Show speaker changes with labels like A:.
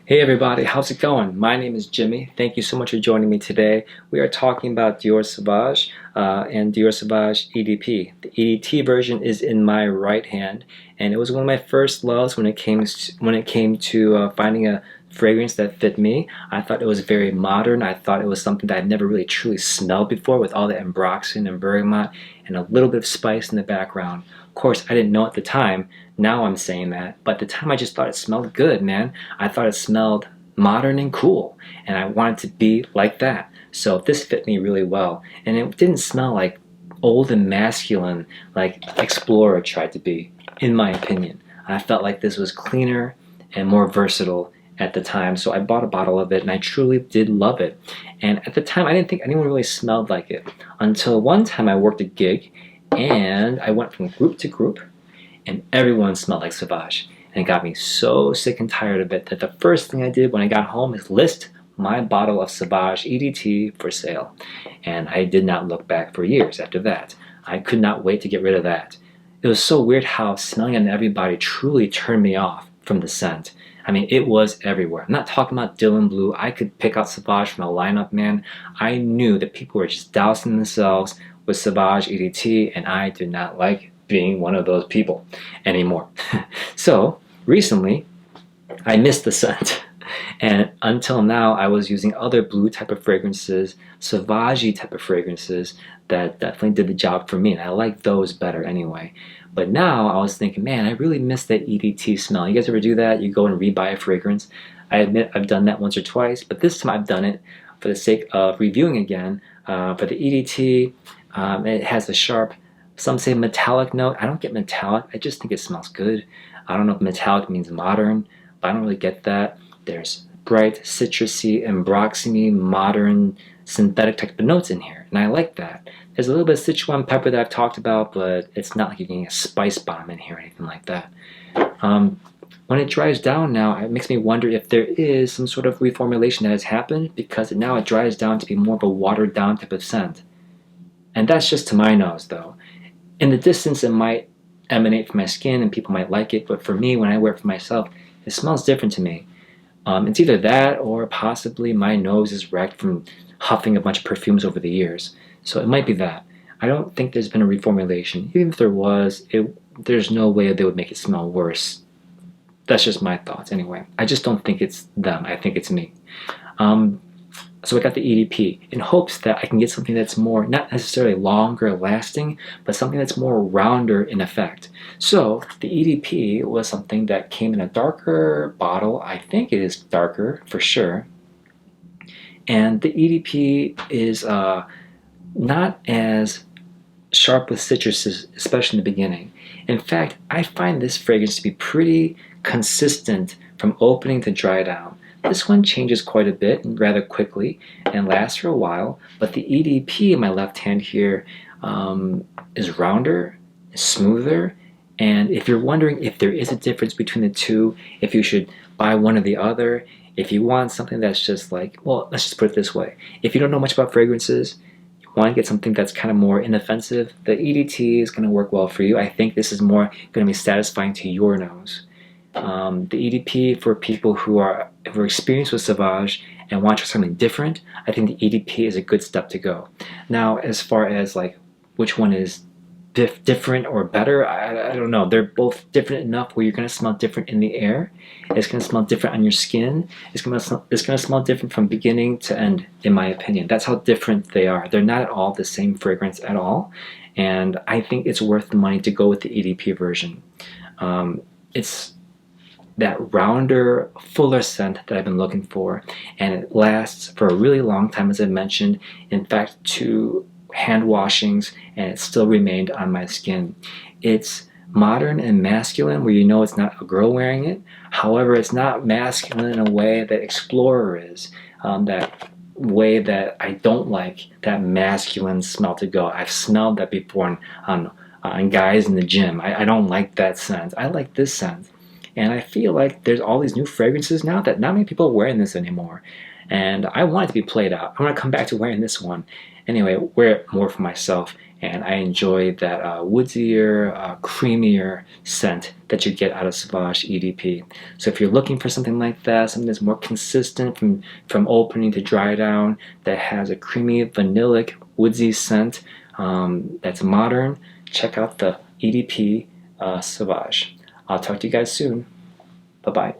A: Hey everybody, how's it going? My name is Jimmy. Thank you so much for joining me today. We are talking about Dior Sauvage and Dior Sauvage EDP. The EDT version is in my right hand, and it was one of my first loves when it came to finding a fragrance that fit me. I thought it was very modern. I thought it was something that I'd never really truly smelled before, with all the ambroxan and bergamot and a little bit of spice in the background. Of course, I didn't know at the time. Now I'm saying that, but at the time I just thought it smelled good, man. I thought it smelled modern and cool, and I wanted to be like that. So this fit me really well, and it didn't smell like old and masculine like Explorer tried to be, in my opinion. I felt like this was cleaner and more versatile at the time, so I bought a bottle of it, and I truly did love it. And at the time I didn't think anyone really smelled like it, until one time I worked a gig, and I went from group to group, and everyone smelled like Sauvage. And it got me so sick and tired of it that the first thing I did when I got home is list my bottle of Sauvage EDT for sale. And I did not look back for years after that. I could not wait to get rid of that. It was so weird how smelling on everybody truly turned me off from the scent. I mean, it was everywhere. I'm not talking about Dylan Blue. I could pick out Sauvage from a lineup, man. I knew that people were just dousing themselves with Sauvage EDT, and I did not like being one of those people anymore. So recently I missed the scent, and until now I was using other blue type of fragrances, Sauvage type of fragrances that definitely did the job for me, and I like those better anyway. But now I was thinking, man, I really miss that EDT smell. You guys ever do that? You go and rebuy a fragrance? I admit I've done that once or twice, but this time I've done it for the sake of reviewing again. For the EDT, it has a sharp, some say metallic note. I don't get metallic. I just think it smells good. I don't know if metallic means modern, but I don't really get that. There's bright, citrusy, ambroxany, modern, synthetic type of notes in here, and I like that. There's a little bit of Sichuan pepper that I've talked about, but it's not like you're getting a spice bomb in here or anything like that. When it dries down now, it makes me wonder if there is some sort of reformulation that has happened, because now it dries down to be more of a watered down type of scent. And that's just to my nose, though. In the distance, it might emanate from my skin and people might like it, but for me, when I wear it for myself, it smells different to me. It's either that or possibly my nose is wrecked from huffing a bunch of perfumes over the years. So it might be that. I don't think there's been a reformulation. Even if there was, there's no way they would make it smell worse. That's just my thoughts anyway. I just don't think it's them. I think it's me. So I got the EDP in hopes that I can get something that's more, not necessarily longer lasting, but something that's more rounder in effect. So the EDP was something that came in a darker bottle. I think it is darker for sure. And the EDP is not as sharp with citruses, especially in the beginning. In fact, I find this fragrance to be pretty consistent from opening to dry down. This one changes quite a bit and rather quickly and lasts for a while, but the EDP in my left hand here is rounder, smoother, and if you're wondering if there is a difference between the two, if you should buy one or the other, if you want something that's just like, well, let's just put it this way. If you don't know much about fragrances, you want to get something that's kind of more inoffensive, the EDT is going to work well for you. I think this is more going to be satisfying to your nose. The EDP for people who are experienced with Sauvage and want to try something different, I think the EDP is a good step to go. Now, as far as like which one is different or better, I don't know. They're both different enough where you're going to smell different in the air. It's going to smell different on your skin. It's going to smell different from beginning to end, in my opinion. That's how different they are. They're not at all the same fragrance at all, and I think it's worth the money to go with the EDP version. It's that rounder, fuller scent that I've been looking for, and it lasts for a really long time, as I mentioned. In fact, 2 hand washings, and it still remained on my skin. It's modern and masculine, where you know it's not a girl wearing it. However, it's not masculine in a way that Explorer is, that way that I don't like that masculine smell to go. I've smelled that before on guys in the gym. I don't like that scent. I like this scent. And I feel like there's all these new fragrances now that not many people are wearing this anymore. And I want it to be played out. I want to come back to wearing this one. Anyway, wear it more for myself and I enjoy that woodier, creamier scent that you get out of Sauvage EDP. So if you're looking for something like that, something that's more consistent from opening to dry down, that has a creamy, vanillic, woodsy scent that's modern, check out the EDP Sauvage. I'll talk to you guys soon. Bye-bye.